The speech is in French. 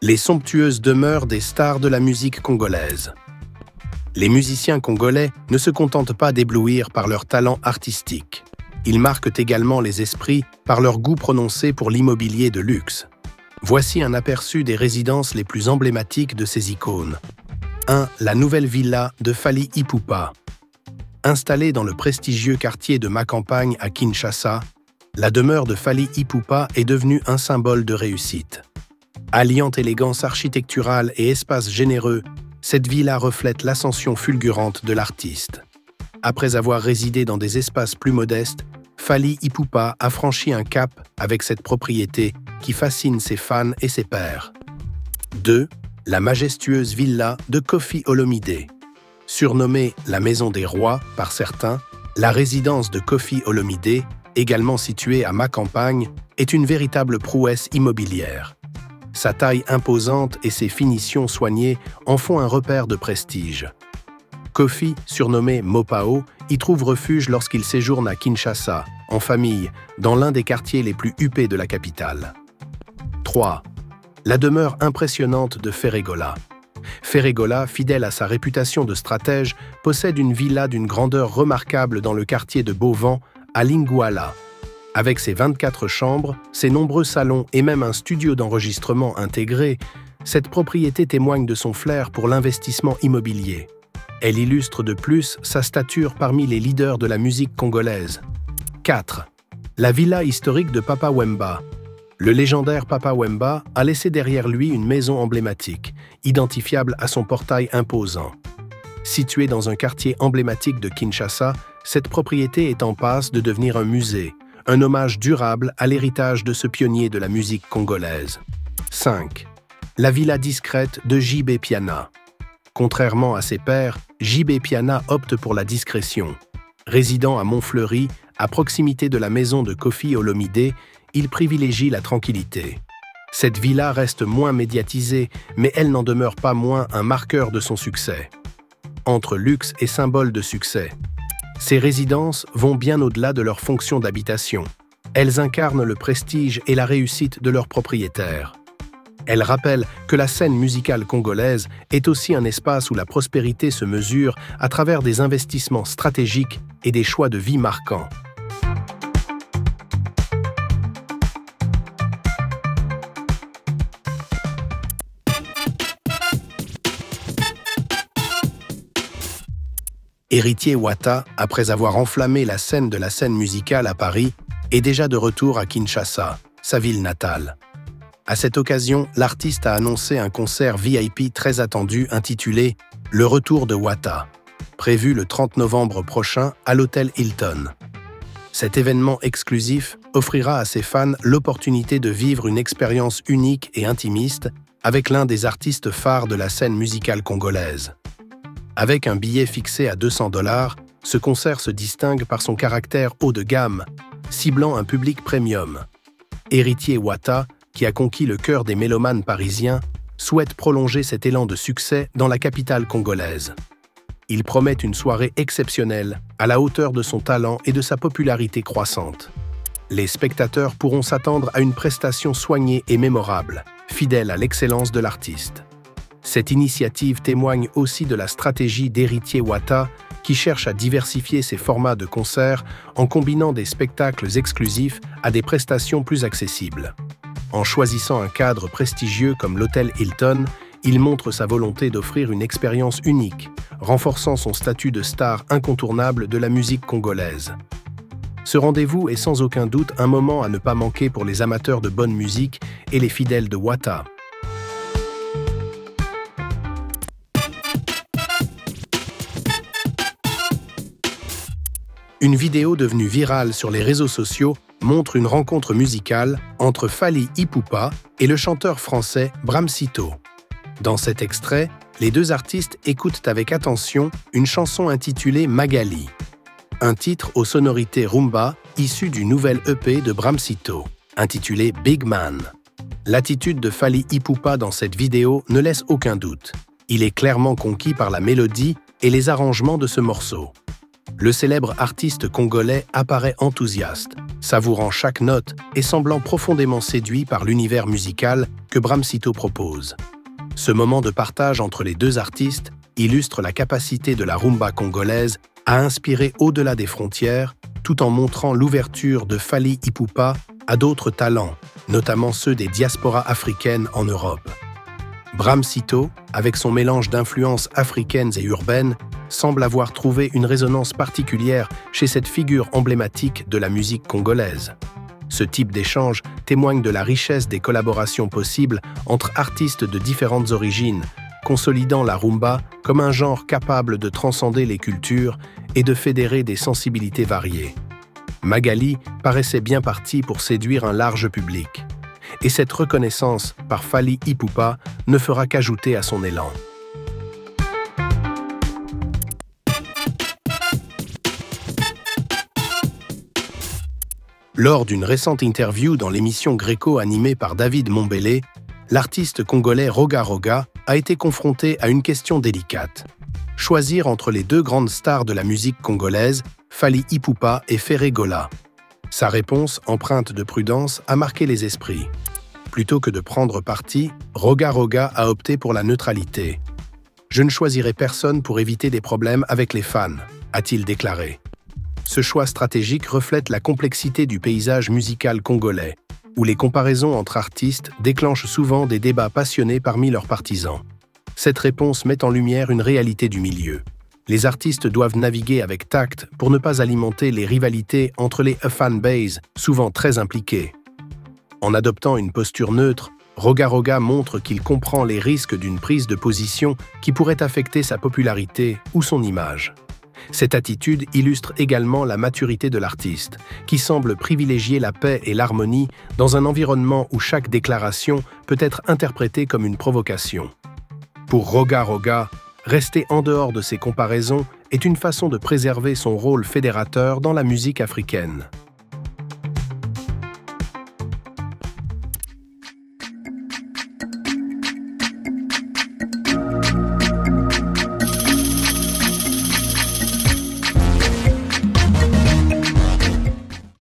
Les somptueuses demeures des stars de la musique congolaise. Les musiciens congolais ne se contentent pas d'éblouir par leur talent artistique. Ils marquent également les esprits par leur goût prononcé pour l'immobilier de luxe. Voici un aperçu des résidences les plus emblématiques de ces icônes. 1. La nouvelle villa de Fally Ipupa. Installée dans le prestigieux quartier de Makampagne à Kinshasa, la demeure de Fally Ipupa est devenue un symbole de réussite. Alliant élégance architecturale et espace généreux, cette villa reflète l'ascension fulgurante de l'artiste. Après avoir résidé dans des espaces plus modestes, Fally Ipupa a franchi un cap avec cette propriété qui fascine ses fans et ses pairs. 2. La majestueuse villa de Koffi Olomidé. Surnommée la Maison des Rois par certains, la résidence de Koffi Olomidé, également située à Makampagne, est une véritable prouesse immobilière. Sa taille imposante et ses finitions soignées en font un repère de prestige. Koffi, surnommé Mopao, y trouve refuge lorsqu'il séjourne à Kinshasa, en famille, dans l'un des quartiers les plus huppés de la capitale. 3. La demeure impressionnante de Ferregola. Ferregola, fidèle à sa réputation de stratège, possède une villa d'une grandeur remarquable dans le quartier de Beauvant, à Lingouala. Avec ses 24 chambres, ses nombreux salons et même un studio d'enregistrement intégré, cette propriété témoigne de son flair pour l'investissement immobilier. Elle illustre de plus sa stature parmi les leaders de la musique congolaise. 4. La villa historique de Papa Wemba. Le légendaire Papa Wemba a laissé derrière lui une maison emblématique, identifiable à son portail imposant. Située dans un quartier emblématique de Kinshasa, cette propriété est en passe de devenir un musée, un hommage durable à l'héritage de ce pionnier de la musique congolaise. 5. La villa discrète de JB Piana. Contrairement à ses pairs, JB Piana opte pour la discrétion. Résidant à Montfleury, à proximité de la maison de Koffi Olomidé, il privilégie la tranquillité. Cette villa reste moins médiatisée, mais elle n'en demeure pas moins un marqueur de son succès. Entre luxe et symbole de succès, ces résidences vont bien au-delà de leur fonction d'habitation. Elles incarnent le prestige et la réussite de leurs propriétaires. Elles rappellent que la scène musicale congolaise est aussi un espace où la prospérité se mesure à travers des investissements stratégiques et des choix de vie marquants. Héritier Wata, après avoir enflammé la scène de la scène musicale à Paris, est déjà de retour à Kinshasa, sa ville natale. À cette occasion, l'artiste a annoncé un concert VIP très attendu intitulé « Le retour de Wata », prévu le 30 novembre prochain à l'hôtel Hilton. Cet événement exclusif offrira à ses fans l'opportunité de vivre une expérience unique et intimiste avec l'un des artistes phares de la scène musicale congolaise. Avec un billet fixé à 200 $, ce concert se distingue par son caractère haut de gamme, ciblant un public premium. Héritier Wata, qui a conquis le cœur des mélomanes parisiens, souhaite prolonger cet élan de succès dans la capitale congolaise. Il promet une soirée exceptionnelle, à la hauteur de son talent et de sa popularité croissante. Les spectateurs pourront s'attendre à une prestation soignée et mémorable, fidèle à l'excellence de l'artiste. Cette initiative témoigne aussi de la stratégie d'Héritier Wata, qui cherche à diversifier ses formats de concerts en combinant des spectacles exclusifs à des prestations plus accessibles. En choisissant un cadre prestigieux comme l'hôtel Hilton, il montre sa volonté d'offrir une expérience unique, renforçant son statut de star incontournable de la musique congolaise. Ce rendez-vous est sans aucun doute un moment à ne pas manquer pour les amateurs de bonne musique et les fidèles de Wata. Une vidéo devenue virale sur les réseaux sociaux montre une rencontre musicale entre Fally Ipupa et le chanteur français Bramsito. Dans cet extrait, les deux artistes écoutent avec attention une chanson intitulée Magali, un titre aux sonorités rumba issu du nouvel EP de Bramsito, intitulé Big Man. L'attitude de Fally Ipupa dans cette vidéo ne laisse aucun doute. Il est clairement conquis par la mélodie et les arrangements de ce morceau. Le célèbre artiste congolais apparaît enthousiaste, savourant chaque note et semblant profondément séduit par l'univers musical que Bramsito propose. Ce moment de partage entre les deux artistes illustre la capacité de la rumba congolaise à inspirer au-delà des frontières, tout en montrant l'ouverture de Fally Ipupa à d'autres talents, notamment ceux des diasporas africaines en Europe. Bramsito, avec son mélange d'influences africaines et urbaines, semble avoir trouvé une résonance particulière chez cette figure emblématique de la musique congolaise. Ce type d'échange témoigne de la richesse des collaborations possibles entre artistes de différentes origines, consolidant la rumba comme un genre capable de transcender les cultures et de fédérer des sensibilités variées. Magali paraissait bien partie pour séduire un large public. Et cette reconnaissance par Fally Ipupa ne fera qu'ajouter à son élan. Lors d'une récente interview dans l'émission Gréco animée par David Mombele, l'artiste congolais Roga Roga a été confronté à une question délicate. Choisir entre les deux grandes stars de la musique congolaise, Fally Ipupa et Ferré Gola. Sa réponse, empreinte de prudence, a marqué les esprits. Plutôt que de prendre parti, Roga Roga a opté pour la neutralité. « Je ne choisirai personne pour éviter des problèmes avec les fans », a-t-il déclaré. Ce choix stratégique reflète la complexité du paysage musical congolais, où les comparaisons entre artistes déclenchent souvent des débats passionnés parmi leurs partisans. Cette réponse met en lumière une réalité du milieu. Les artistes doivent naviguer avec tact pour ne pas alimenter les rivalités entre les fanbases, souvent très impliquées. En adoptant une posture neutre, Roga Roga montre qu'il comprend les risques d'une prise de position qui pourrait affecter sa popularité ou son image. Cette attitude illustre également la maturité de l'artiste, qui semble privilégier la paix et l'harmonie dans un environnement où chaque déclaration peut être interprétée comme une provocation. Pour Roga Roga, rester en dehors de ces comparaisons est une façon de préserver son rôle fédérateur dans la musique africaine.